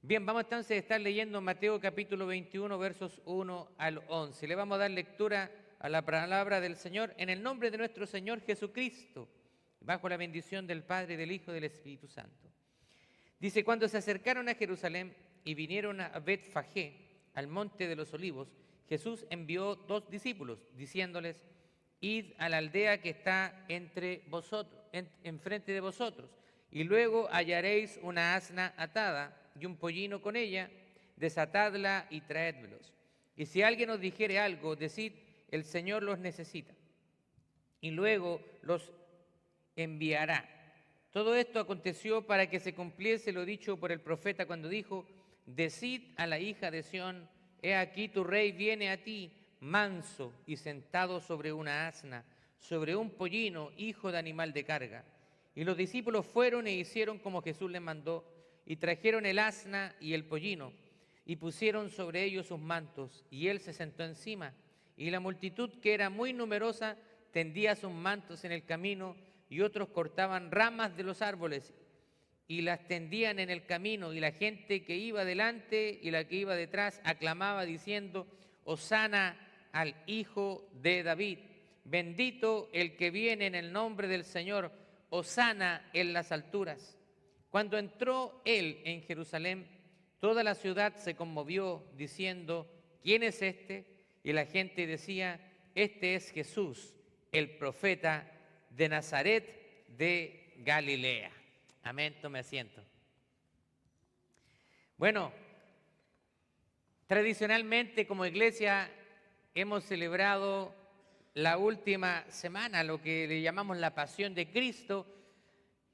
Bien, vamos entonces a estar leyendo Mateo capítulo 21, versos 1 al 11. Le vamos a dar lectura a la palabra del Señor en el nombre de nuestro Señor Jesucristo, bajo la bendición del Padre, del Hijo y del Espíritu Santo. Dice, cuando se acercaron a Jerusalén y vinieron a Betfagé, al monte de los olivos, Jesús envió 2 discípulos, diciéndoles, id a la aldea que está entre vosotros, enfrente de vosotros, y luego hallaréis una asna atada y un pollino con ella, desatadla y traédmelos. Y si alguien os dijere algo, decid, el Señor los necesita, y luego los enviará. Todo esto aconteció para que se cumpliese lo dicho por el profeta cuando dijo, decid a la hija de Sión, he aquí tu rey viene a ti, manso y sentado sobre una asna, sobre un pollino, hijo de animal de carga. Y los discípulos fueron e hicieron como Jesús les mandó, y trajeron el asna y el pollino, y pusieron sobre ellos sus mantos, y él se sentó encima. Y la multitud, que era muy numerosa, tendía sus mantos en el camino, y otros cortaban ramas de los árboles y las tendían en el camino, y la gente que iba delante y la que iba detrás aclamaba diciendo, Hosana al Hijo de David, bendito el que viene en el nombre del Señor, Hosana en las alturas. Cuando entró él en Jerusalén, toda la ciudad se conmovió diciendo, ¿quién es este? Y la gente decía, este es Jesús, el profeta de Nazaret de Galilea. Amén, tome asiento. Bueno, tradicionalmente como iglesia hemos celebrado la última semana, lo que le llamamos la Pasión de Cristo,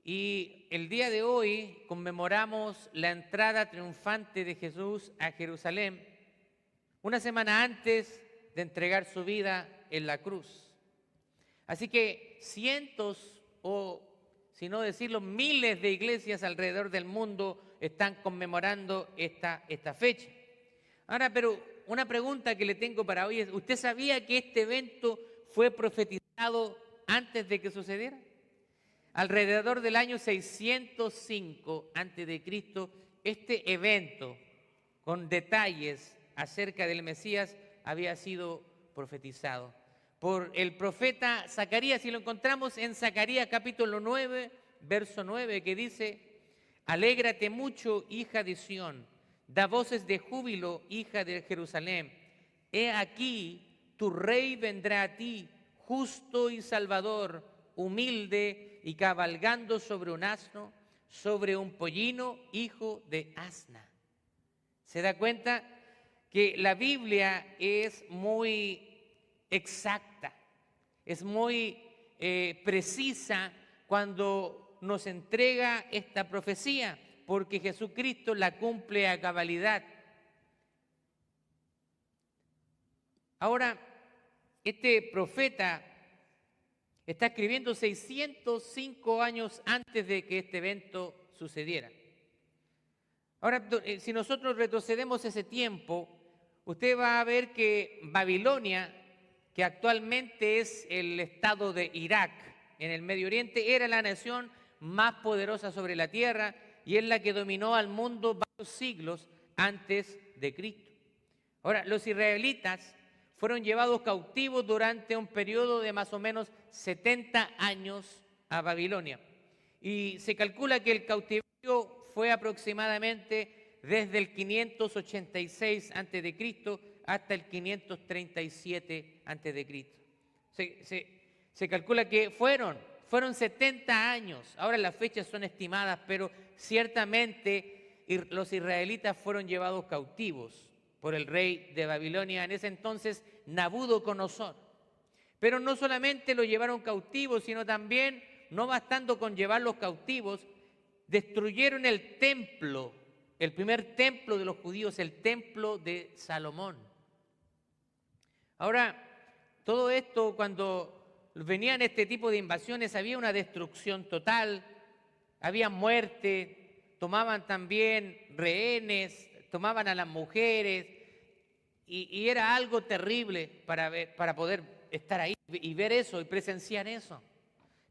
y el día de hoy conmemoramos la entrada triunfante de Jesús a Jerusalén, una semana antes de entregar su vida en la cruz. Así que cientos o, si no decirlo, miles de iglesias alrededor del mundo están conmemorando esta fecha. Ahora, pero una pregunta que le tengo para hoy es, ¿usted sabía que este evento fue profetizado antes de que sucediera? Alrededor del año 605 a.C., este evento con detalles acerca del Mesías había sido profetizado por el profeta Zacarías, y lo encontramos en Zacarías capítulo 9, verso 9, que dice, alégrate mucho, hija de Sión, da voces de júbilo, hija de Jerusalén. He aquí, tu rey vendrá a ti, justo y salvador, humilde y cabalgando sobre un asno, sobre un pollino, hijo de asna. ¿Se da cuenta que la Biblia es muy exacta, es muy precisa cuando nos entrega esta profecía, porque Jesucristo la cumple a cabalidad? Ahora, este profeta está escribiendo 605 años antes de que este evento sucediera. Ahora, si nosotros retrocedemos ese tiempo, usted va a ver que Babilonia, que actualmente es el estado de Irak en el Medio Oriente, era la nación más poderosa sobre la tierra y es la que dominó al mundo varios siglos antes de Cristo. Ahora, los israelitas fueron llevados cautivos durante un periodo de más o menos 70 años a Babilonia. Y se calcula que el cautiverio fue aproximadamente desde el 586 a.C. hasta el 537 a.C. Se calcula que fueron 70 años. Ahora las fechas son estimadas, pero ciertamente los israelitas fueron llevados cautivos por el rey de Babilonia, en ese entonces Nabucodonosor. Pero no solamente lo llevaron cautivos, sino también, no bastando con llevarlos cautivos, destruyeron el templo, el primer templo de los judíos, el templo de Salomón. Ahora, todo esto, cuando venían este tipo de invasiones, había una destrucción total, había muerte, tomaban también rehenes, tomaban a las mujeres, y era algo terrible para poder estar ahí y ver eso y presenciar eso.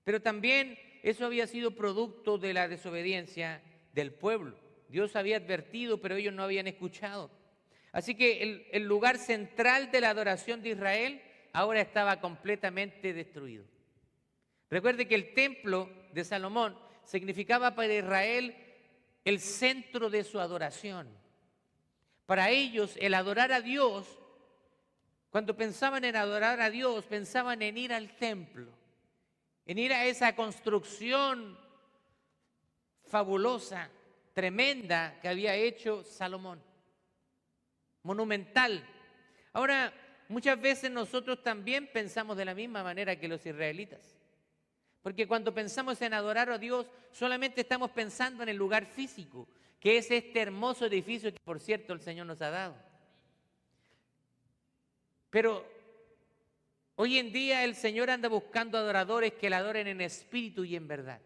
Pero también eso había sido producto de la desobediencia del pueblo. Dios había advertido, pero ellos no habían escuchado. Así que el lugar central de la adoración de Israel ahora estaba completamente destruido. Recuerde que el templo de Salomón significaba para Israel el centro de su adoración. Para ellos, el adorar a Dios, cuando pensaban en adorar a Dios, pensaban en ir al templo, en ir a esa construcción fabulosa, tremenda que había hecho Salomón, monumental. Ahora, muchas veces nosotros también pensamos de la misma manera que los israelitas. Porque cuando pensamos en adorar a Dios, solamente estamos pensando en el lugar físico, que es este hermoso edificio que, por cierto, el Señor nos ha dado. Pero hoy en día el Señor anda buscando adoradores que le adoren en espíritu y en verdad.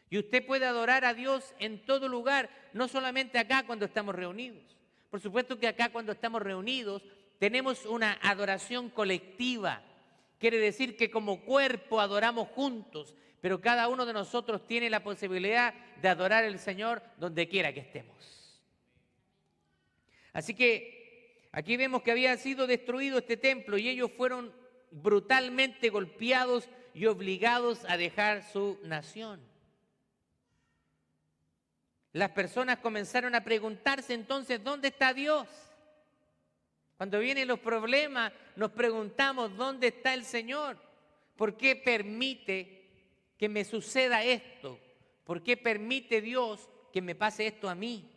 Y usted puede adorar a Dios en todo lugar, no solamente acá cuando estamos reunidos. Por supuesto que acá cuando estamos reunidos tenemos una adoración colectiva. Quiere decir que como cuerpo adoramos juntos, pero cada uno de nosotros tiene la posibilidad de adorar al Señor donde quiera que estemos. Así que aquí vemos que había sido destruido este templo y ellos fueron brutalmente golpeados y obligados a dejar su nación. Las personas comenzaron a preguntarse entonces, ¿dónde está Dios? Cuando vienen los problemas, nos preguntamos, ¿dónde está el Señor? ¿Por qué permite que me suceda esto? ¿Por qué permite Dios que me pase esto a mí?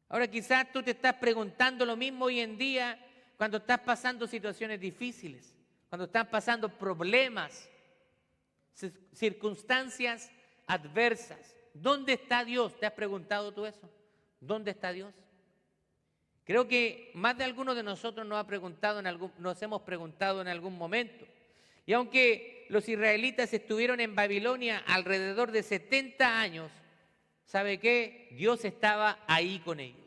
Ahora quizás tú te estás preguntando lo mismo hoy en día cuando estás pasando situaciones difíciles, cuando estás pasando problemas, circunstancias adversas. ¿Dónde está Dios? ¿Te has preguntado tú eso? ¿Dónde está Dios? Creo que más de algunos de nosotros nos hemos preguntado en algún momento. Y aunque los israelitas estuvieron en Babilonia alrededor de 70 años, ¿sabe qué? Dios estaba ahí con ellos.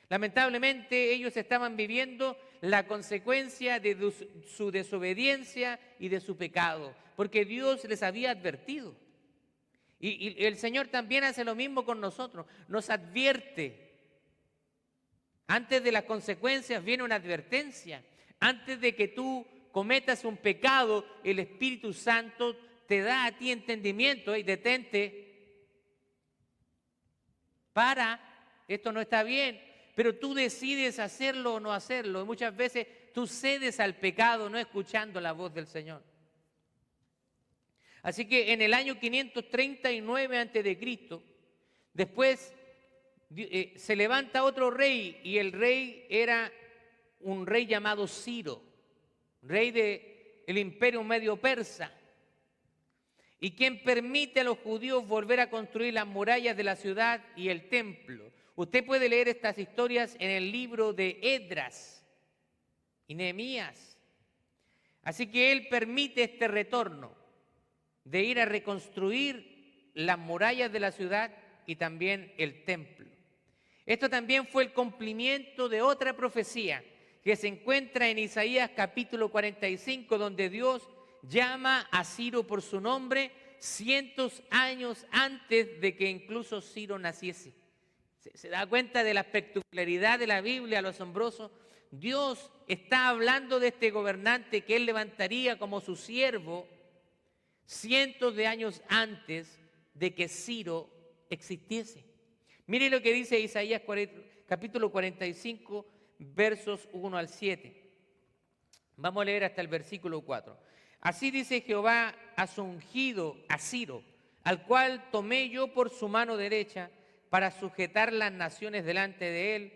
Lamentablemente ellos estaban viviendo la consecuencia de su desobediencia y de su pecado, porque Dios les había advertido. Y el Señor también hace lo mismo con nosotros, nos advierte. Antes de las consecuencias viene una advertencia. Antes de que tú cometas un pecado, el Espíritu Santo te da a ti entendimiento y detente. Esto no está bien, pero tú decides hacerlo o no hacerlo. Y muchas veces tú cedes al pecado no escuchando la voz del Señor. Así que en el año 539 a.C., después se levanta otro rey y el rey era un rey llamado Ciro, rey del imperio medio persa, y quien permite a los judíos volver a construir las murallas de la ciudad y el templo. Usted puede leer estas historias en el libro de Esdras y Nehemías. Así que él permite este retorno de ir a reconstruir las murallas de la ciudad y también el templo. Esto también fue el cumplimiento de otra profecía que se encuentra en Isaías capítulo 45, donde Dios llama a Ciro por su nombre cientos años antes de que incluso Ciro naciese. ¿Se da cuenta de la espectacularidad de la Biblia, lo asombroso? Dios está hablando de este gobernante que él levantaría como su siervo cientos de años antes de que Ciro existiese. Mire lo que dice Isaías capítulo 45, versos 1 al 7. Vamos a leer hasta el versículo 4. Así dice Jehová a su ungido, a Ciro, al cual tomé yo por su mano derecha para sujetar las naciones delante de él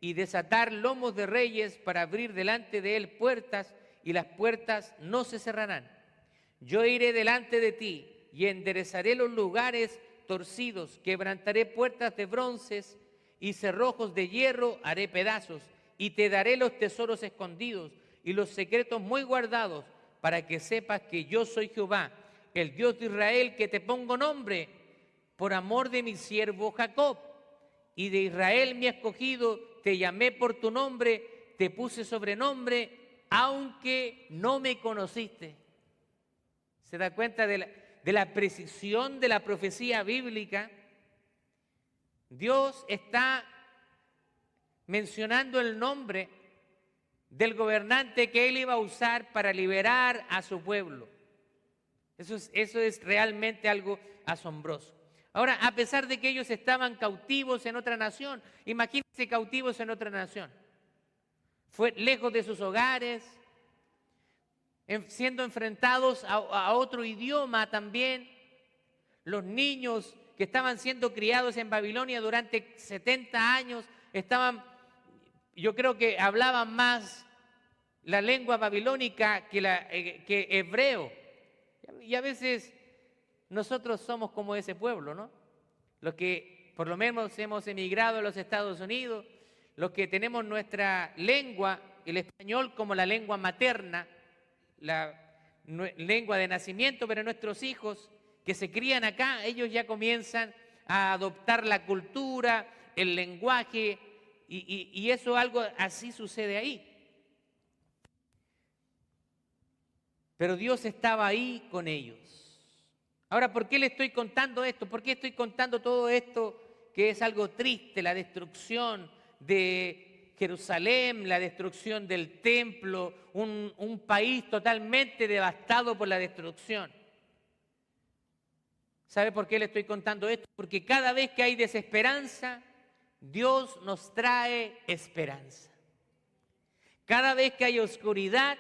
y desatar lomos de reyes para abrir delante de él puertas y las puertas no se cerrarán. Yo iré delante de ti y enderezaré los lugares torcidos, quebrantaré puertas de bronces y cerrojos de hierro haré pedazos, y te daré los tesoros escondidos y los secretos muy guardados, para que sepas que yo soy Jehová, el Dios de Israel, que te pongo nombre por amor de mi siervo Jacob. Y de Israel mi escogido, te llamé por tu nombre, te puse sobrenombre, aunque no me conociste. ¿Se da cuenta de la precisión de la profecía bíblica? Dios está mencionando el nombre del gobernante que Él iba a usar para liberar a su pueblo. Eso es realmente algo asombroso. Ahora, a pesar de que ellos estaban cautivos en otra nación, imagínense cautivos en otra nación, fue lejos de sus hogares, siendo enfrentados a otro idioma también. Los niños que estaban siendo criados en Babilonia durante 70 años yo creo que hablaban más la lengua babilónica que hebreo. Y a veces nosotros somos como ese pueblo, ¿no? Los que por lo menos hemos emigrado a los Estados Unidos, los que tenemos nuestra lengua, el español como la lengua materna, la lengua de nacimiento, pero nuestros hijos que se crían acá, ellos ya comienzan a adoptar la cultura, el lenguaje, y eso algo así sucede ahí. Pero Dios estaba ahí con ellos. Ahora, ¿por qué le estoy contando esto? ¿Por qué estoy contando todo esto que es algo triste, la destrucción de Jerusalén, la destrucción del templo, un país totalmente devastado por la destrucción? ¿Sabe por qué le estoy contando esto? Porque cada vez que hay desesperanza, Dios nos trae esperanza. Cada vez que hay oscuridad,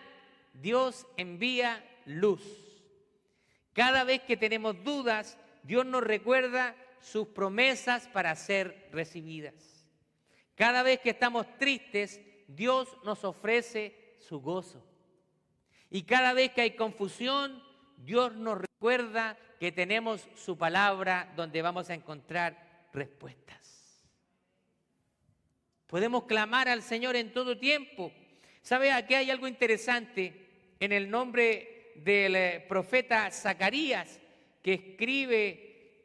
Dios envía luz. Cada vez que tenemos dudas, Dios nos recuerda sus promesas para ser recibidas. Cada vez que estamos tristes, Dios nos ofrece su gozo. Y cada vez que hay confusión, Dios nos recuerda que tenemos su palabra donde vamos a encontrar respuestas. Podemos clamar al Señor en todo tiempo. ¿Sabe? Aquí hay algo interesante en el nombre del profeta Zacarías, que escribe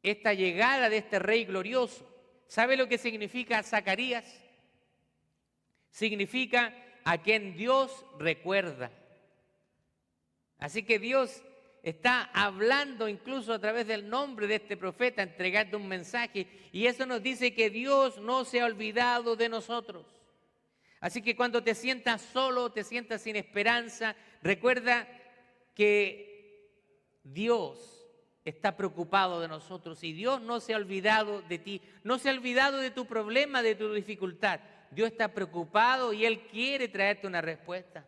esta llegada de este rey glorioso. ¿Sabe lo que significa Zacarías? Significa a quien Dios recuerda. Así que Dios está hablando incluso a través del nombre de este profeta, entregando un mensaje, y eso nos dice que Dios no se ha olvidado de nosotros. Así que cuando te sientas solo, te sientas sin esperanza, recuerda que Dios está preocupado de nosotros y Dios no se ha olvidado de ti, no se ha olvidado de tu problema, de tu dificultad. Dios está preocupado y Él quiere traerte una respuesta.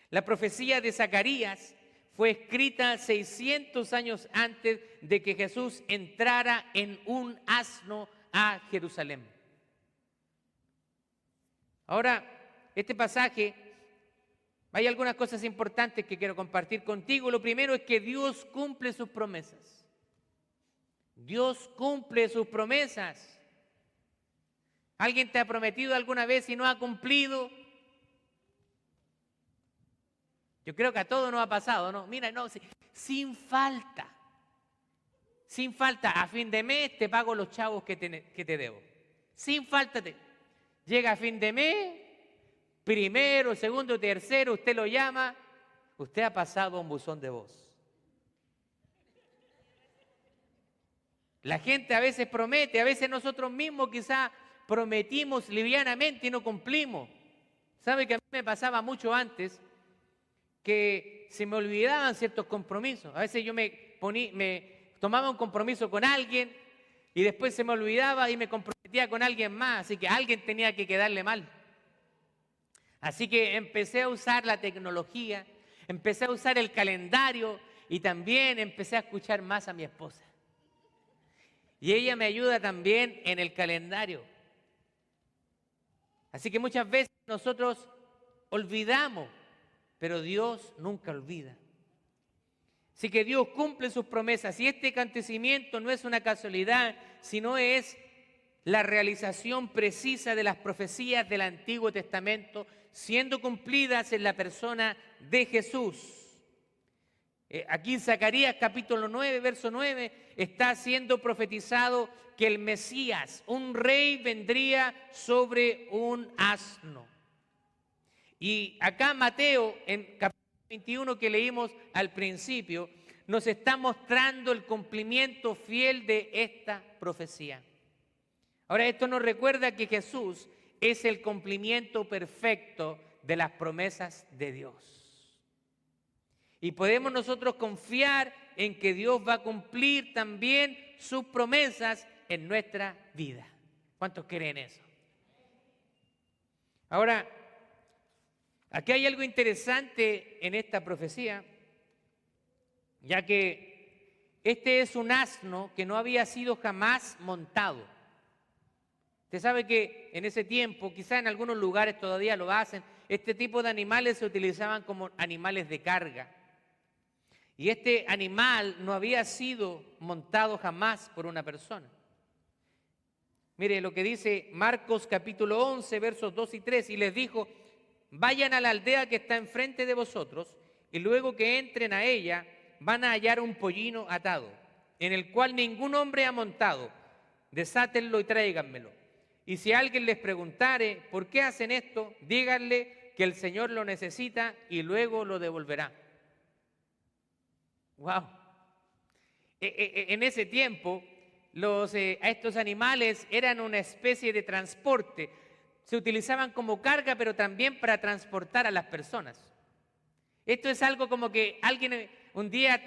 La profecía de Zacarías fue escrita 600 años antes de que Jesús entrara en un asno a Jerusalén. Ahora, este pasaje, hay algunas cosas importantes que quiero compartir contigo. Lo primero es que Dios cumple sus promesas. Dios cumple sus promesas. ¿Alguien te ha prometido alguna vez y no ha cumplido? Yo creo que a todos nos ha pasado, ¿no? Mira, no, sin falta. Sin falta, a fin de mes te pago los chavos que te debo. Sin falta. Llega a fin de mes, primero, segundo, tercero, usted lo llama, usted ha pasado un buzón de voz. La gente a veces promete, a veces nosotros mismos quizás prometimos livianamente y no cumplimos. ¿Sabe que a mí me pasaba mucho antes que se me olvidaban ciertos compromisos? A veces yo me tomaba un compromiso con alguien y después se me olvidaba y me comprometía con alguien más, así que a alguien tenía que quedarle mal. Así que empecé a usar la tecnología, empecé a usar el calendario y también empecé a escuchar más a mi esposa. Y ella me ayuda también en el calendario. Así que muchas veces nosotros olvidamos, pero Dios nunca olvida. Así que Dios cumple sus promesas y este acontecimiento no es una casualidad, sino es la realización precisa de las profecías del Antiguo Testamento siendo cumplidas en la persona de Jesús. Aquí en Zacarías capítulo 9, verso 9, está siendo profetizado que el Mesías, un rey, vendría sobre un asno. Y acá Mateo, en capítulo 21 que leímos al principio, nos está mostrando el cumplimiento fiel de esta profecía. Ahora, esto nos recuerda que Jesús es el cumplimiento perfecto de las promesas de Dios. Y podemos nosotros confiar en que Dios va a cumplir también sus promesas en nuestra vida. ¿Cuántos creen eso? Ahora, aquí hay algo interesante en esta profecía, ya que este es un asno que no había sido jamás montado. Usted sabe que en ese tiempo, quizá en algunos lugares todavía lo hacen, este tipo de animales se utilizaban como animales de carga. Y este animal no había sido montado jamás por una persona. Mire lo que dice Marcos capítulo 11, versos 2 y 3, y les dijo: vayan a la aldea que está enfrente de vosotros, y luego que entren a ella, van a hallar un pollino atado, en el cual ningún hombre ha montado. Desátenlo y tráiganmelo. Y si alguien les preguntare por qué hacen esto, díganle que el Señor lo necesita y luego lo devolverá. ¡Wow! En ese tiempo, estos animales eran una especie de transporte. Se utilizaban como carga, pero también para transportar a las personas. Esto es algo como que alguien un día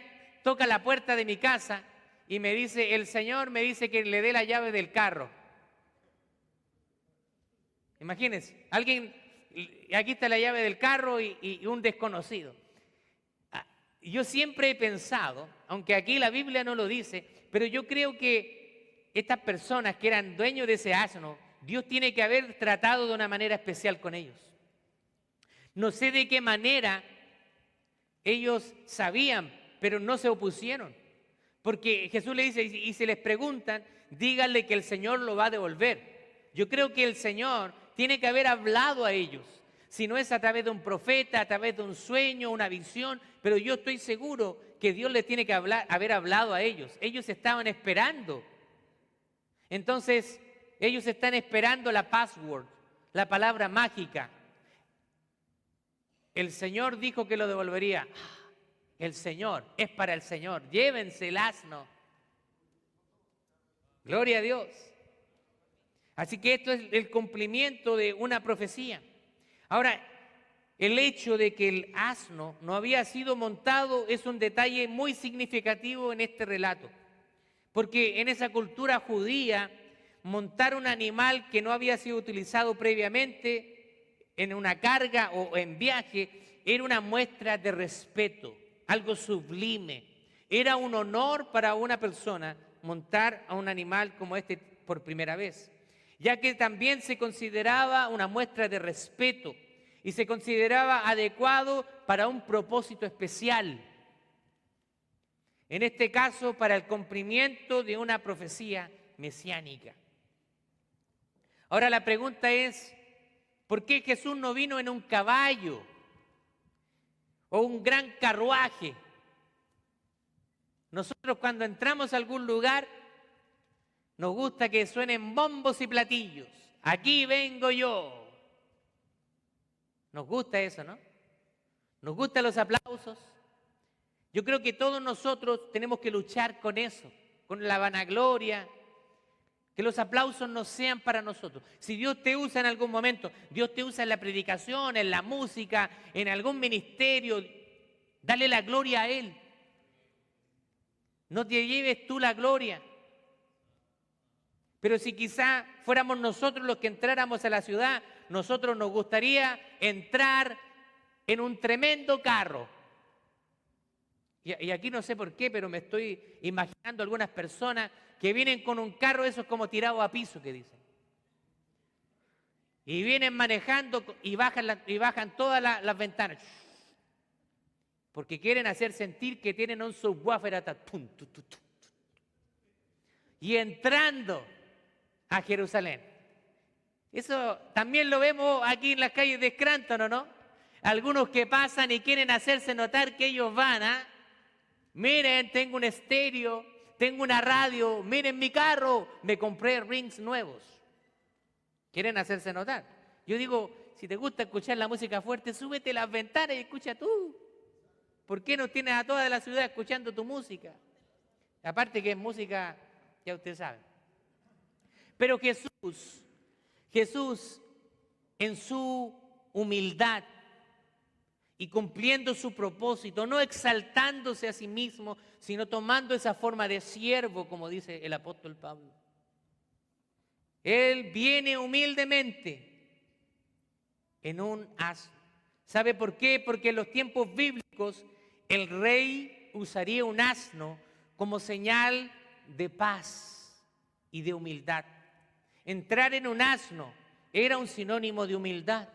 toca la puerta de mi casa y me dice: el Señor me dice que le dé la llave del carro. Imagínense, aquí está la llave del carro y un desconocido. Yo siempre he pensado, aunque aquí la Biblia no lo dice, pero yo creo que estas personas que eran dueños de ese asno, Dios tiene que haber tratado de una manera especial con ellos. No sé de qué manera ellos sabían, pero no se opusieron. Porque Jesús le dice, y si les preguntan, díganle que el Señor lo va a devolver. Yo creo que el Señor tiene que haber hablado a ellos. Si no es a través de un profeta, a través de un sueño, una visión, pero yo estoy seguro que Dios les tiene que haber hablado a ellos. Ellos estaban esperando. Entonces, ellos están esperando la password, la palabra mágica. El Señor dijo que lo devolvería. El Señor, es para el Señor. Llévense el asno. Gloria a Dios. Así que esto es el cumplimiento de una profecía. Ahora, el hecho de que el asno no había sido montado es un detalle muy significativo en este relato. Porque en esa cultura judía, montar un animal que no había sido utilizado previamente en una carga o en viaje era una muestra de respeto, algo sublime. Era un honor para una persona montar a un animal como este por primera vez, ya que también se consideraba una muestra de respeto y se consideraba adecuado para un propósito especial. En este caso, para el cumplimiento de una profecía mesiánica. Ahora la pregunta es, ¿por qué Jesús no vino en un caballo o un gran carruaje? Nosotros cuando entramos a algún lugar, nos gusta que suenen bombos y platillos. Aquí vengo yo. Nos gusta eso, ¿no? Nos gustan los aplausos. Yo creo que todos nosotros tenemos que luchar con eso, con la vanagloria, que los aplausos no sean para nosotros. Si Dios te usa en algún momento, Dios te usa en la predicación, en la música, en algún ministerio, dale la gloria a Él. No te lleves tú la gloria. Pero si quizá fuéramos nosotros los que entráramos a la ciudad, nosotros nos gustaría entrar en un tremendo carro. Y aquí no sé por qué, pero me estoy imaginando algunas personas que vienen con un carro, eso es como tirado a piso, que dicen. Y vienen manejando y bajan todas las ventanas. Porque quieren hacer sentir que tienen un subwoofer hasta y entrando a Jerusalén. Eso también lo vemos aquí en las calles de Scranton, ¿o no? Algunos que pasan y quieren hacerse notar que ellos van, ¿ah? Miren, tengo un estéreo, tengo una radio, miren mi carro, me compré rings nuevos. Quieren hacerse notar. Yo digo, si te gusta escuchar la música fuerte, súbete las ventanas y escucha tú. ¿Por qué no tienes a toda la ciudad escuchando tu música? Aparte que es música, ya usted sabe. Pero Jesús en su humildad y cumpliendo su propósito, no exaltándose a sí mismo, sino tomando esa forma de siervo, como dice el apóstol Pablo. Él viene humildemente en un asno. ¿Sabe por qué? Porque en los tiempos bíblicos el rey usaría un asno como señal de paz y de humildad. Entrar en un asno era un sinónimo de humildad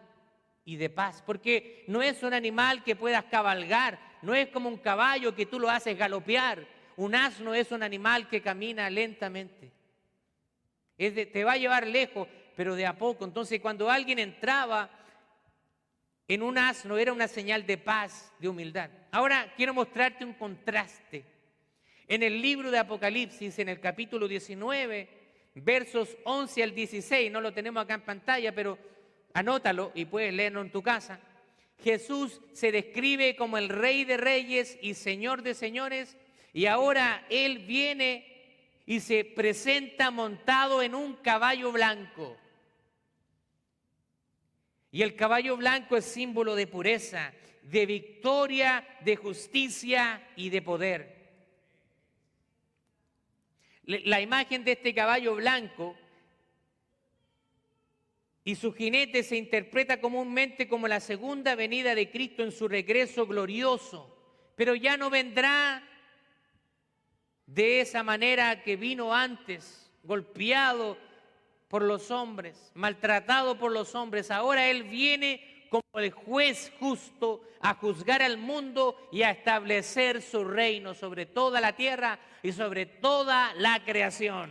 y de paz, porque no es un animal que puedas cabalgar, no es como un caballo que tú lo haces galopear. Un asno es un animal que camina lentamente. Te va a llevar lejos, pero de a poco. Entonces, cuando alguien entraba en un asno, era una señal de paz, de humildad. Ahora, quiero mostrarte un contraste. En el libro de Apocalipsis, en el capítulo 19, versos 11 al 16, no lo tenemos acá en pantalla, pero anótalo y puedes leerlo en tu casa. Jesús se describe como el Rey de Reyes y Señor de Señores, y ahora Él viene y se presenta montado en un caballo blanco. Y el caballo blanco es símbolo de pureza, de victoria, de justicia y de poder. La imagen de este caballo blanco y su jinete se interpreta comúnmente como la segunda venida de Cristo en su regreso glorioso, pero ya no vendrá de esa manera que vino antes, golpeado por los hombres, maltratado por los hombres. Ahora Él viene como el juez justo a juzgar al mundo y a establecer su reino sobre toda la tierra y sobre toda la creación.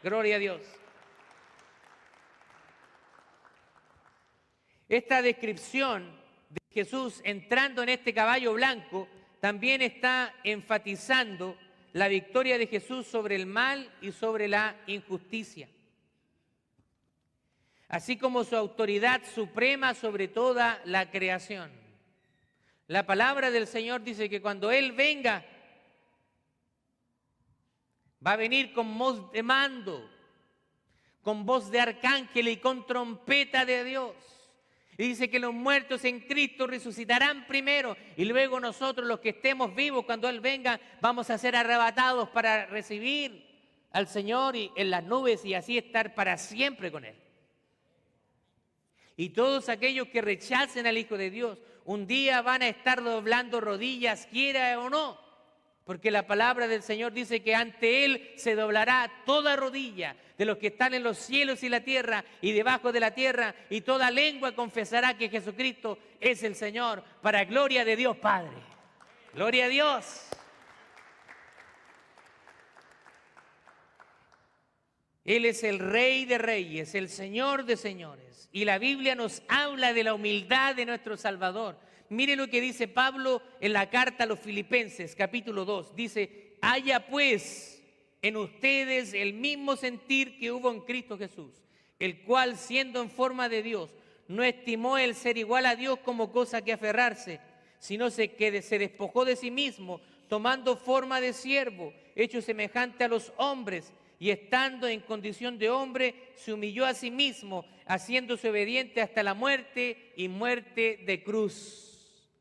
Gloria a Dios. Esta descripción de Jesús entrando en este caballo blanco también está enfatizando la victoria de Jesús sobre el mal y sobre la injusticia, así como su autoridad suprema sobre toda la creación. La palabra del Señor dice que cuando Él venga, va a venir con voz de mando, con voz de arcángel y con trompeta de Dios. Y dice que los muertos en Cristo resucitarán primero y luego nosotros, los que estemos vivos cuando Él venga, vamos a ser arrebatados para recibir al Señor y en las nubes y así estar para siempre con Él. Y todos aquellos que rechacen al Hijo de Dios, un día van a estar doblando rodillas, quiera o no, porque la palabra del Señor dice que ante Él se doblará toda rodilla de los que están en los cielos y la tierra y debajo de la tierra, y toda lengua confesará que Jesucristo es el Señor, para gloria de Dios Padre. Gloria a Dios. Él es el Rey de Reyes, el Señor de Señores. Y la Biblia nos habla de la humildad de nuestro Salvador. Mire lo que dice Pablo en la carta a los Filipenses, capítulo 2. Dice, haya pues en ustedes el mismo sentir que hubo en Cristo Jesús, el cual, siendo en forma de Dios, no estimó el ser igual a Dios como cosa que aferrarse, sino que se despojó de sí mismo, tomando forma de siervo, hecho semejante a los hombres, y estando en condición de hombre, se humilló a sí mismo, haciéndose obediente hasta la muerte y muerte de cruz.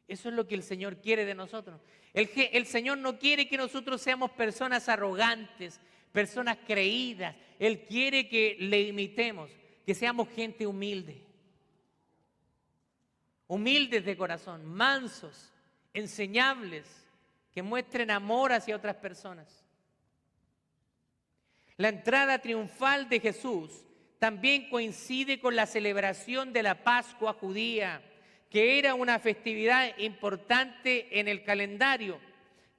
Eso es lo que el Señor quiere de nosotros. El Señor no quiere que nosotros seamos personas arrogantes, personas creídas. Él quiere que le imitemos, que seamos gente humilde. Humildes de corazón, mansos, enseñables, que muestren amor hacia otras personas. La entrada triunfal de Jesús también coincide con la celebración de la Pascua judía, que era una festividad importante en el calendario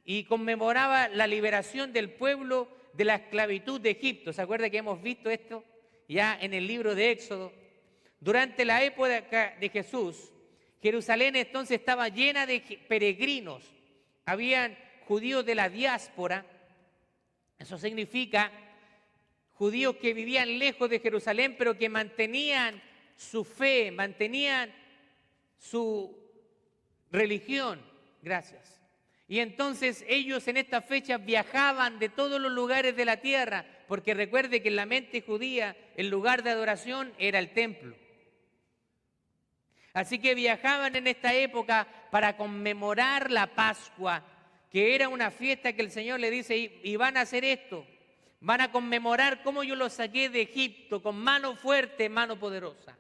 y conmemoraba la liberación del pueblo de la esclavitud de Egipto. ¿Se acuerda que hemos visto esto ya en el libro de Éxodo? Durante la época de Jesús, Jerusalén entonces estaba llena de peregrinos. Habían judíos de la diáspora, eso significa judíos que vivían lejos de Jerusalén, pero que mantenían su fe, mantenían su religión. Gracias. Y entonces ellos en estas fechas viajaban de todos los lugares de la tierra, porque recuerde que en la mente judía el lugar de adoración era el templo. Así que viajaban en esta época para conmemorar la Pascua, que era una fiesta que el Señor le dice, y van a hacer esto, van a conmemorar cómo yo los saqué de Egipto con mano fuerte, mano poderosa.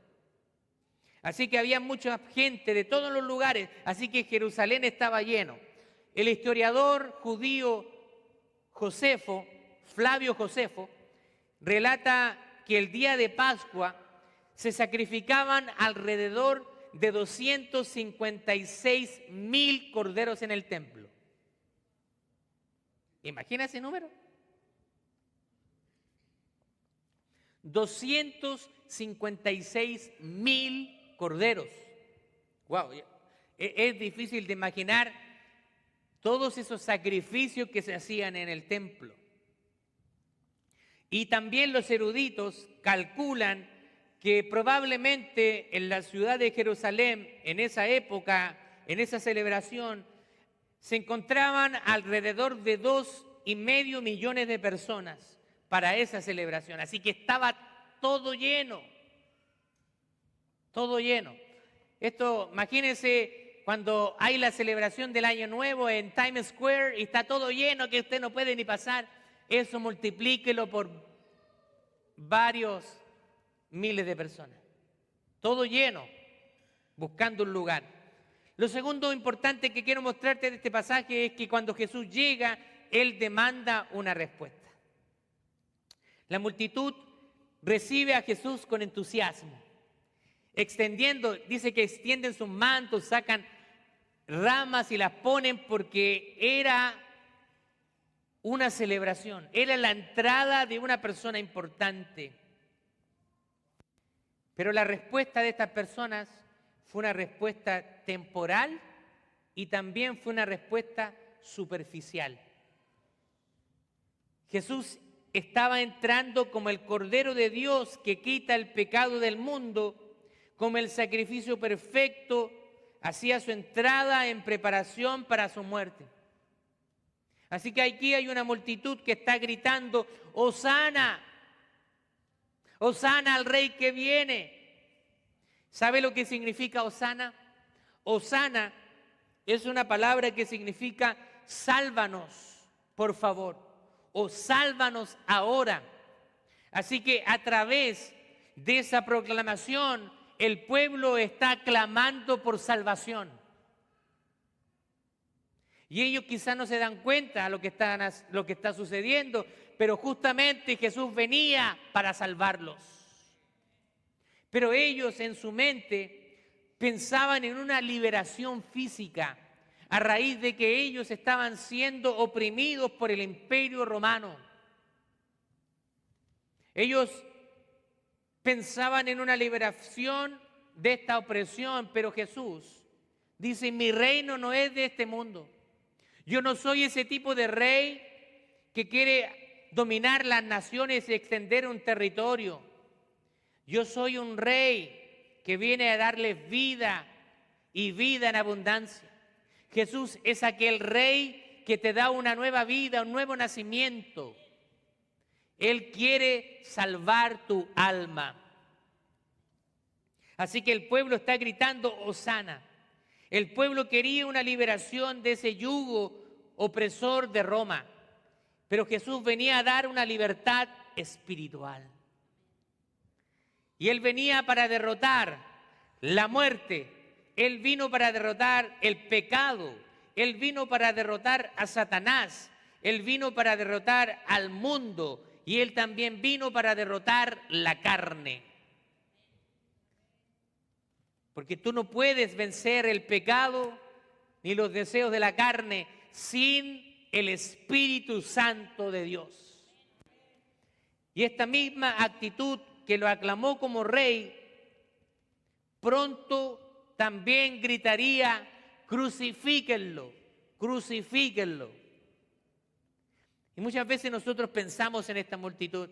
Así que había mucha gente de todos los lugares, así que Jerusalén estaba lleno. El historiador judío Josefo, Flavio Josefo, relata que el día de Pascua se sacrificaban alrededor de 256,000 corderos en el templo. ¿Imagina ese número? 256,000 corderos. Wow, es difícil de imaginar todos esos sacrificios que se hacían en el templo. Y también los eruditos calculan que probablemente en la ciudad de Jerusalén, en esa época, en esa celebración, se encontraban alrededor de 2,5 millones de personas para esa celebración. Así que estaba todo lleno, todo lleno. Esto, imagínense cuando hay la celebración del Año Nuevo en Times Square y está todo lleno que usted no puede ni pasar. Eso multiplíquelo por varios miles de personas. Todo lleno, buscando un lugar. Lo segundo importante que quiero mostrarte de este pasaje es que cuando Jesús llega, Él demanda una respuesta. La multitud recibe a Jesús con entusiasmo, extendiendo, dice que extienden sus mantos, sacan ramas y las ponen porque era una celebración, era la entrada de una persona importante. Pero la respuesta de estas personas fue una respuesta temporal y también fue una respuesta superficial. Jesús estaba entrando como el Cordero de Dios que quita el pecado del mundo, como el sacrificio perfecto, hacía su entrada en preparación para su muerte. Así que aquí hay una multitud que está gritando, ¡Hosana! ¡Hosana al Rey que viene! ¿Sabe lo que significa Hosana? Hosana es una palabra que significa sálvanos, por favor, o sálvanos ahora. Así que a través de esa proclamación, el pueblo está clamando por salvación. Y ellos quizás no se dan cuenta de lo que está sucediendo, pero justamente Jesús venía para salvarlos. Pero ellos en su mente pensaban en una liberación física a raíz de que ellos estaban siendo oprimidos por el Imperio Romano. Ellos pensaban en una liberación de esta opresión, pero Jesús dice, mi reino no es de este mundo. Yo no soy ese tipo de rey que quiere dominar las naciones y extender un territorio. Yo soy un rey que viene a darles vida y vida en abundancia. Jesús es aquel rey que te da una nueva vida, un nuevo nacimiento. Él quiere salvar tu alma. Así que el pueblo está gritando, Hosana. El pueblo quería una liberación de ese yugo opresor de Roma. Pero Jesús venía a dar una libertad espiritual. Y Él venía para derrotar la muerte. Él vino para derrotar el pecado. Él vino para derrotar a Satanás. Él vino para derrotar al mundo. Y Él también vino para derrotar la carne. Porque tú no puedes vencer el pecado ni los deseos de la carne sin el Espíritu Santo de Dios. Y esta misma actitud que lo aclamó como rey, pronto también gritaría, crucifíquenlo, crucifíquenlo. Y muchas veces nosotros pensamos en esta multitud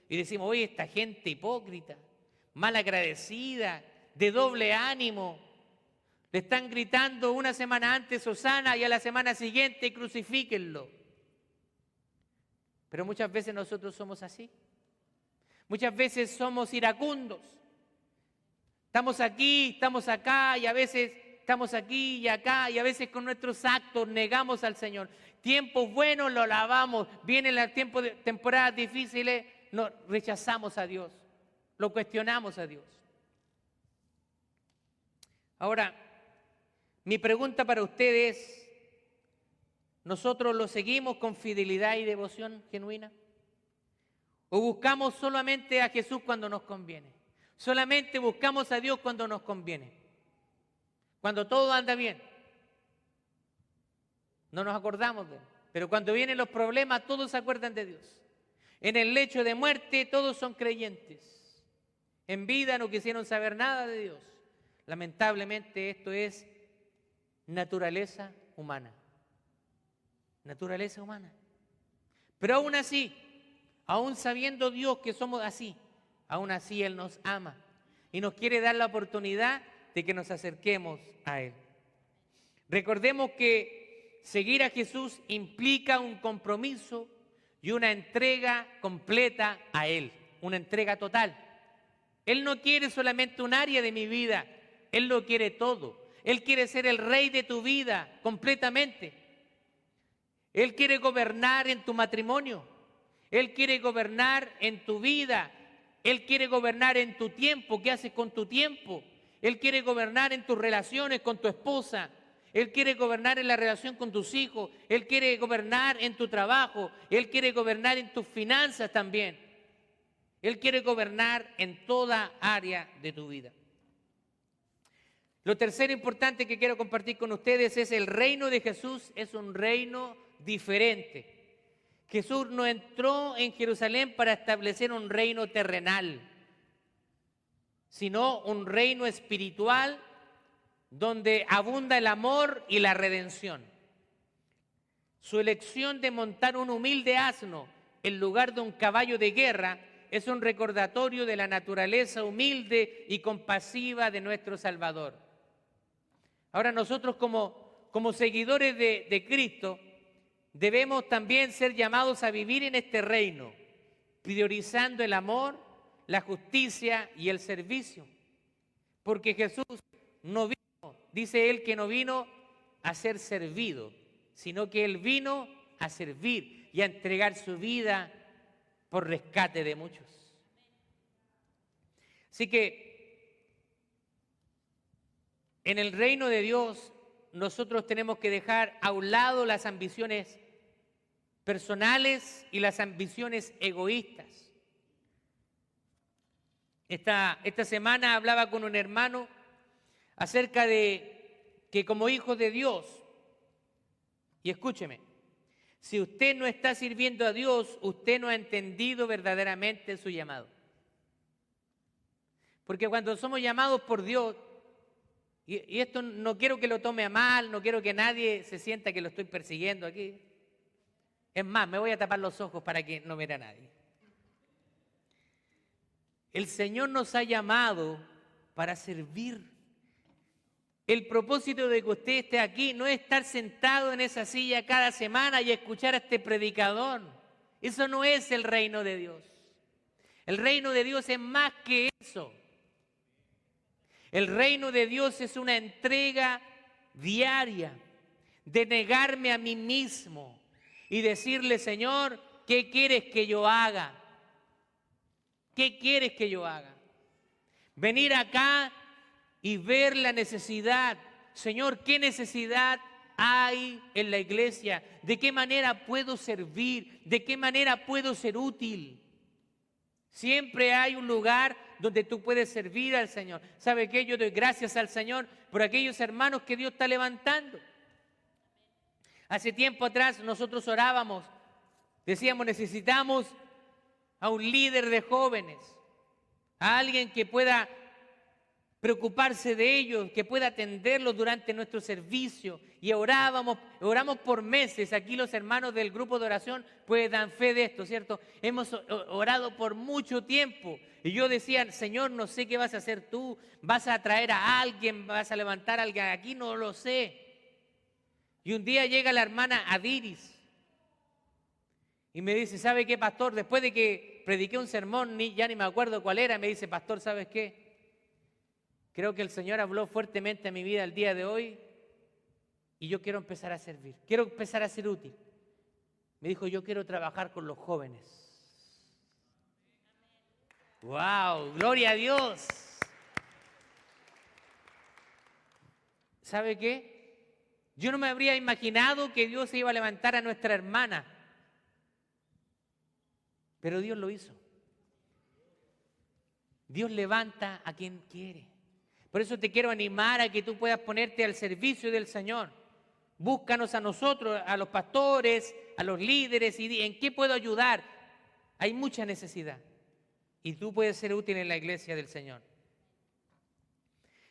y decimos, oye, esta gente hipócrita, malagradecida, de doble ánimo, Le están gritando una semana antes, Hosana, y a la semana siguiente, crucifíquenlo. Pero muchas veces nosotros somos así. Muchas veces somos iracundos. Estamos aquí, estamos acá, y a veces estamos aquí y acá, y a veces con nuestros actos negamos al Señor. Tiempos buenos lo alabamos, vienen los tiempos de temporadas difíciles, nos rechazamos a Dios, lo cuestionamos a Dios. Ahora, mi pregunta para ustedes es, ¿nosotros lo seguimos con fidelidad y devoción genuina? ¿O buscamos solamente a Jesús cuando nos conviene? Solamente buscamos a Dios cuando nos conviene. Cuando todo anda bien. No nos acordamos de Él. Pero cuando vienen los problemas, todos se acuerdan de Dios. En el lecho de muerte, todos son creyentes. En vida no quisieron saber nada de Dios. Lamentablemente, esto es naturaleza humana. Naturaleza humana. Pero aún así, aún sabiendo Dios que somos así, aún así Él nos ama y nos quiere dar la oportunidad de que nos acerquemos a Él. Recordemos que seguir a Jesús implica un compromiso y una entrega completa a Él, una entrega total. Él no quiere solamente un área de mi vida, Él lo quiere todo. Él quiere ser el rey de tu vida completamente. Él quiere gobernar en tu matrimonio. Él quiere gobernar en tu vida. Él quiere gobernar en tu tiempo. ¿Qué haces con tu tiempo? Él quiere gobernar en tus relaciones con tu esposa. Él quiere gobernar en la relación con tus hijos. Él quiere gobernar en tu trabajo. Él quiere gobernar en tus finanzas también. Él quiere gobernar en toda área de tu vida. Lo tercero importante que quiero compartir con ustedes es el reino de Jesús es un reino diferente. Jesús no entró en Jerusalén para establecer un reino terrenal, sino un reino espiritual donde abunda el amor y la redención. Su elección de montar un humilde asno en lugar de un caballo de guerra es un recordatorio de la naturaleza humilde y compasiva de nuestro Salvador. Ahora nosotros como seguidores de Cristo debemos también ser llamados a vivir en este reino, priorizando el amor, la justicia y el servicio. Porque Jesús no vino, dice Él que no vino a ser servido, sino que Él vino a servir y a entregar su vida por rescate de muchos. Así que en el reino de Dios nosotros tenemos que dejar a un lado las ambiciones personales y las ambiciones egoístas. Esta semana hablaba con un hermano acerca de que como hijo de Dios, y escúcheme, si usted no está sirviendo a Dios, usted no ha entendido verdaderamente su llamado. Porque cuando somos llamados por Dios, y esto no quiero que lo tome a mal, no quiero que nadie se sienta que lo estoy persiguiendo aquí. Es más, me voy a tapar los ojos para que no vea a nadie. El Señor nos ha llamado para servir. El propósito de que usted esté aquí no es estar sentado en esa silla cada semana y escuchar a este predicador. Eso no es el reino de Dios. El reino de Dios es más que eso. El reino de Dios es una entrega diaria de negarme a mí mismo y decirle, Señor, ¿qué quieres que yo haga? ¿Qué quieres que yo haga? Venir acá y ver la necesidad. Señor, ¿qué necesidad hay en la iglesia? ¿De qué manera puedo servir? ¿De qué manera puedo ser útil? Siempre hay un lugar donde tú puedes servir al Señor. ¿Sabe qué? Yo doy gracias al Señor por aquellos hermanos que Dios está levantando. Hace tiempo atrás nosotros orábamos, decíamos necesitamos a un líder de jóvenes, a alguien que pueda preocuparse de ellos, que pueda atenderlos durante nuestro servicio. Y oramos por meses. Aquí los hermanos del grupo de oración pues dan fe de esto, ¿cierto? Hemos orado por mucho tiempo. Y yo decía, Señor, no sé qué vas a hacer tú. ¿Vas a traer a alguien? ¿Vas a levantar a alguien aquí? No lo sé. Y un día llega la hermana Adiris y me dice, ¿sabe qué, pastor? Después de que prediqué un sermón, ya ni me acuerdo cuál era, me dice, pastor, ¿sabes qué? Creo que el Señor habló fuertemente a mi vida el día de hoy y yo quiero empezar a servir, quiero empezar a ser útil. Me dijo, yo quiero trabajar con los jóvenes. ¡Wow! ¡Gloria a Dios! ¿Sabe qué? Yo no me habría imaginado que Dios se iba a levantar a nuestra hermana, pero Dios lo hizo. Dios levanta a quien quiere. Por eso te quiero animar a que tú puedas ponerte al servicio del Señor. Búscanos a nosotros, a los pastores, a los líderes, y ¿en qué puedo ayudar? Hay mucha necesidad y tú puedes ser útil en la iglesia del Señor.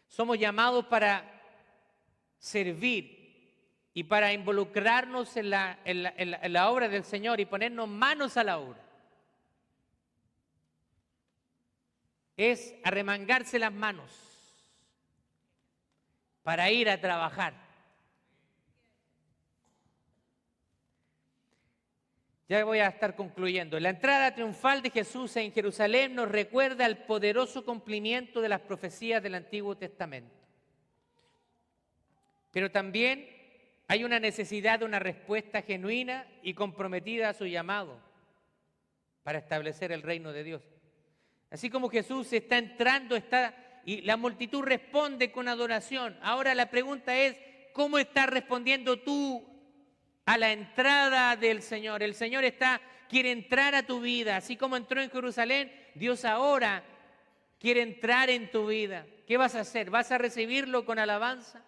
Somos llamados para servir y para involucrarnos en la obra del Señor y ponernos manos a la obra. Es arremangarse las manos para ir a trabajar. Ya voy a estar concluyendo. La entrada triunfal de Jesús en Jerusalén nos recuerda el poderoso cumplimiento de las profecías del Antiguo Testamento. Pero también hay una necesidad de una respuesta genuina y comprometida a su llamado para establecer el reino de Dios. Así como Jesús está entrando, y la multitud responde con adoración. Ahora la pregunta es, ¿cómo estás respondiendo tú a la entrada del Señor? El Señor quiere entrar a tu vida, así como entró en Jerusalén. Dios ahora quiere entrar en tu vida. ¿Qué vas a hacer? ¿Vas a recibirlo con alabanza?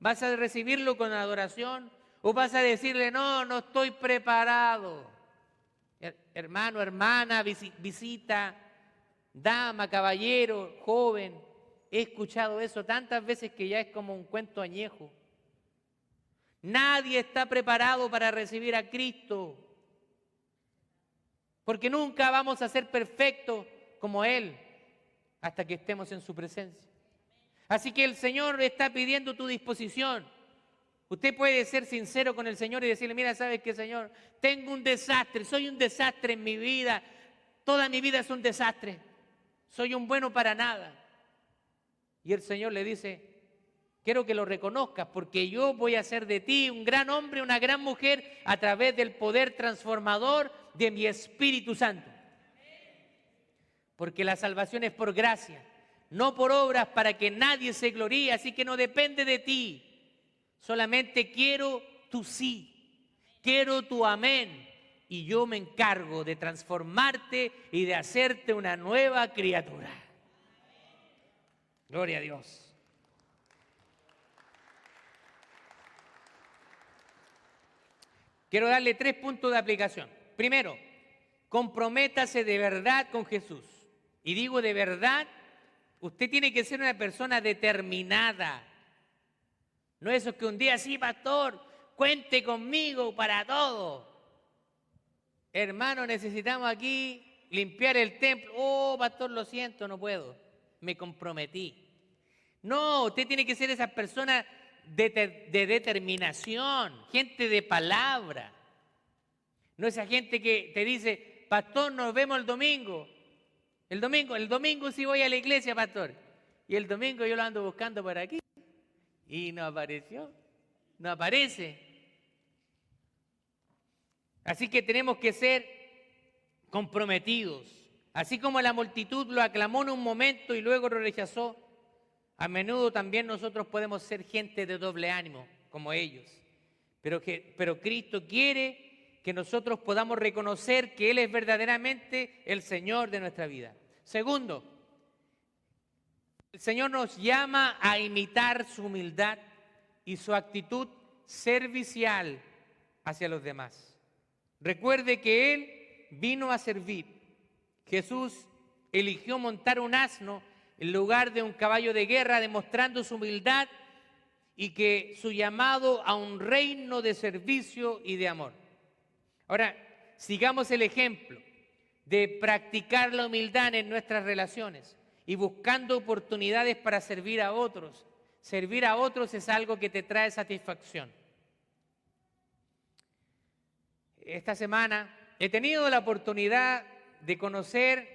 ¿Vas a recibirlo con adoración? ¿O vas a decirle, no estoy preparado? Hermano, hermana, visita, dama, caballero, joven, he escuchado eso tantas veces que ya es como un cuento añejo. Nadie está preparado para recibir a Cristo, porque nunca vamos a ser perfectos como Él hasta que estemos en su presencia. Así que el Señor está pidiendo tu disposición. Usted puede ser sincero con el Señor y decirle, mira, ¿sabes qué, Señor? Tengo un desastre, soy un desastre en mi vida, toda mi vida es un desastre. Soy un bueno para nada. Y el Señor le dice, quiero que lo reconozcas porque yo voy a hacer de ti un gran hombre, una gran mujer a través del poder transformador de mi Espíritu Santo. Porque la salvación es por gracia, no por obras para que nadie se gloríe, así que no depende de ti. Solamente quiero tu sí, quiero tu amén. Y yo me encargo de transformarte y de hacerte una nueva criatura. Gloria a Dios. Quiero darle 3 puntos de aplicación. Primero, comprométase de verdad con Jesús. Y digo de verdad, usted tiene que ser una persona determinada. No eso que un día, sí, pastor, cuente conmigo para todo. Hermano, necesitamos aquí limpiar el templo. Oh, pastor, lo siento, no puedo. Me comprometí. No, usted tiene que ser esa persona de determinación, gente de palabra. No esa gente que te dice, pastor, nos vemos el domingo. El domingo sí voy a la iglesia, pastor. Y el domingo yo lo ando buscando por aquí. Y no apareció, no aparece. Así que tenemos que ser comprometidos. Así como la multitud lo aclamó en un momento y luego lo rechazó, a menudo también nosotros podemos ser gente de doble ánimo, como ellos. Pero Cristo quiere que nosotros podamos reconocer que Él es verdaderamente el Señor de nuestra vida. Segundo, el Señor nos llama a imitar su humildad y su actitud servicial hacia los demás. Recuerde que Él vino a servir. Jesús eligió montar un asno en lugar de un caballo de guerra, demostrando su humildad y que su llamado a un reino de servicio y de amor. Ahora, sigamos el ejemplo de practicar la humildad en nuestras relaciones y buscando oportunidades para servir a otros. Servir a otros es algo que te trae satisfacción. Esta semana he tenido la oportunidad de conocer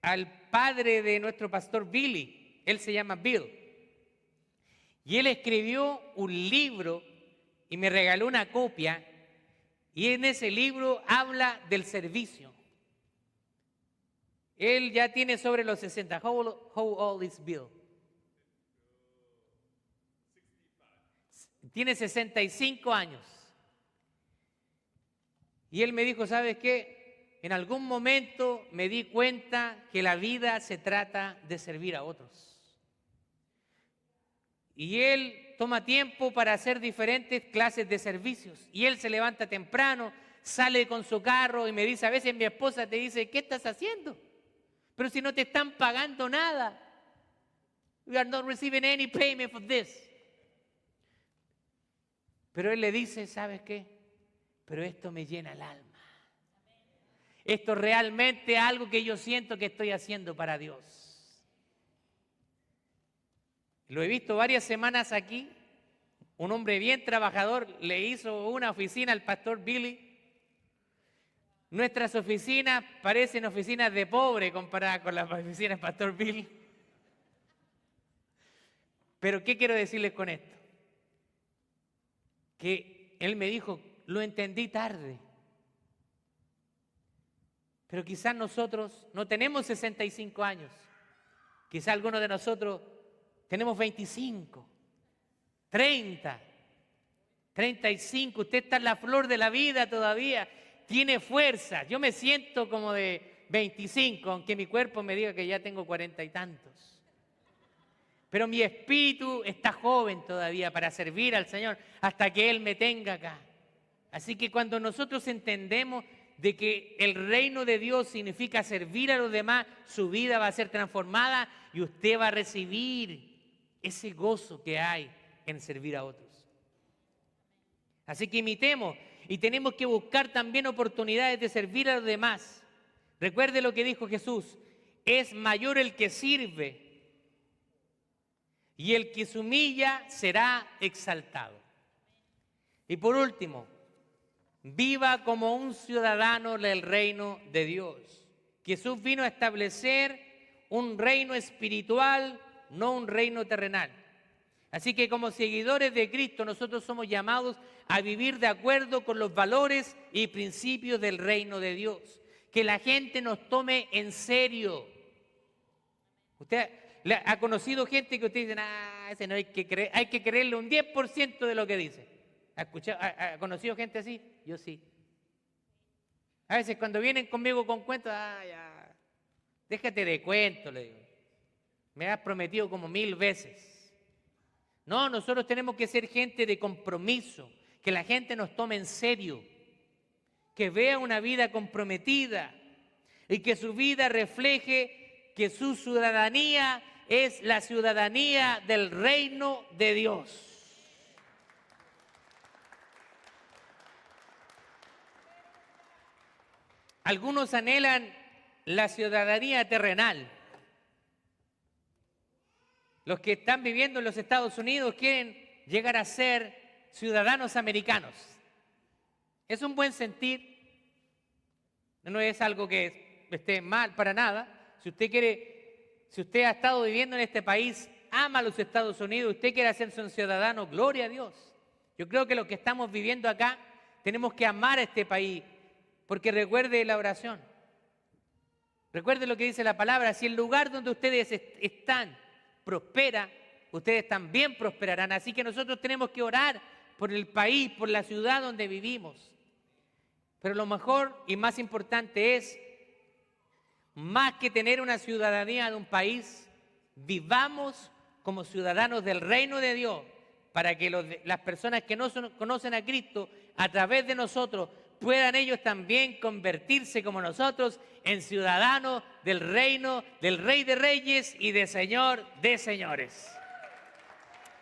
al padre de nuestro pastor Billy. Él se llama Bill. Y él escribió un libro y me regaló una copia. Y en ese libro habla del servicio. Él ya tiene sobre los 60. How old is Bill? Tiene 65 años. Y él me dijo, ¿sabes qué? En algún momento me di cuenta que la vida se trata de servir a otros. Y él toma tiempo para hacer diferentes clases de servicios. Y él se levanta temprano, sale con su carro y me dice, a veces mi esposa te dice, ¿qué estás haciendo? Pero si no te están pagando nada. We are not receiving any payment for this. Pero él le dice, ¿sabes qué? Pero esto me llena el alma. Esto realmente es algo que yo siento que estoy haciendo para Dios. Lo he visto varias semanas aquí. Un hombre bien trabajador le hizo una oficina al pastor Billy. Nuestras oficinas parecen oficinas de pobre comparadas con las oficinas del pastor Billy. Pero ¿qué quiero decirles con esto? Que él me dijo, lo entendí tarde. Pero quizás nosotros no tenemos 65 años. Quizás algunos de nosotros tenemos 25, 30, 35. Usted está en la flor de la vida todavía. Tiene fuerza. Yo me siento como de 25, aunque mi cuerpo me diga que ya tengo 40 y tantos. Pero mi espíritu está joven todavía para servir al Señor hasta que Él me tenga acá. Así que cuando nosotros entendemos de que el reino de Dios significa servir a los demás, su vida va a ser transformada y usted va a recibir ese gozo que hay en servir a otros. Así que imitemos y tenemos que buscar también oportunidades de servir a los demás. Recuerde lo que dijo Jesús, es mayor el que sirve y el que se humilla será exaltado. Y por último, viva como un ciudadano del reino de Dios. Jesús vino a establecer un reino espiritual, no un reino terrenal. Así que como seguidores de Cristo nosotros somos llamados a vivir de acuerdo con los valores y principios del reino de Dios. Que la gente nos tome en serio. Usted ha conocido gente que usted dice, ese no hay que creer, hay que creerle un 10% de lo que dice. ¿Ha conocido gente así? Yo sí. A veces cuando vienen conmigo con cuentos, ya, déjate de cuento, le digo. Me has prometido como 1000 veces. No, nosotros tenemos que ser gente de compromiso, que la gente nos tome en serio, que vea una vida comprometida y que su vida refleje que su ciudadanía es la ciudadanía del reino de Dios. Algunos anhelan la ciudadanía terrenal. Los que están viviendo en los Estados Unidos quieren llegar a ser ciudadanos americanos. Es un buen sentir, no es algo que esté mal para nada. Si usted ha estado viviendo en este país, ama a los Estados Unidos, usted quiere hacerse un ciudadano, gloria a Dios. Yo creo que los que estamos viviendo acá tenemos que amar a este país, porque recuerde la oración. Recuerde lo que dice la palabra, si el lugar donde ustedes están prospera, ustedes también prosperarán. Así que nosotros tenemos que orar por el país, por la ciudad donde vivimos. Pero lo mejor y más importante es, más que tener una ciudadanía de un país, vivamos como ciudadanos del reino de Dios, para que las personas que no conocen a Cristo, a través de nosotros, puedan ellos también convertirse como nosotros en ciudadanos del reino del Rey de Reyes y de Señor de Señores.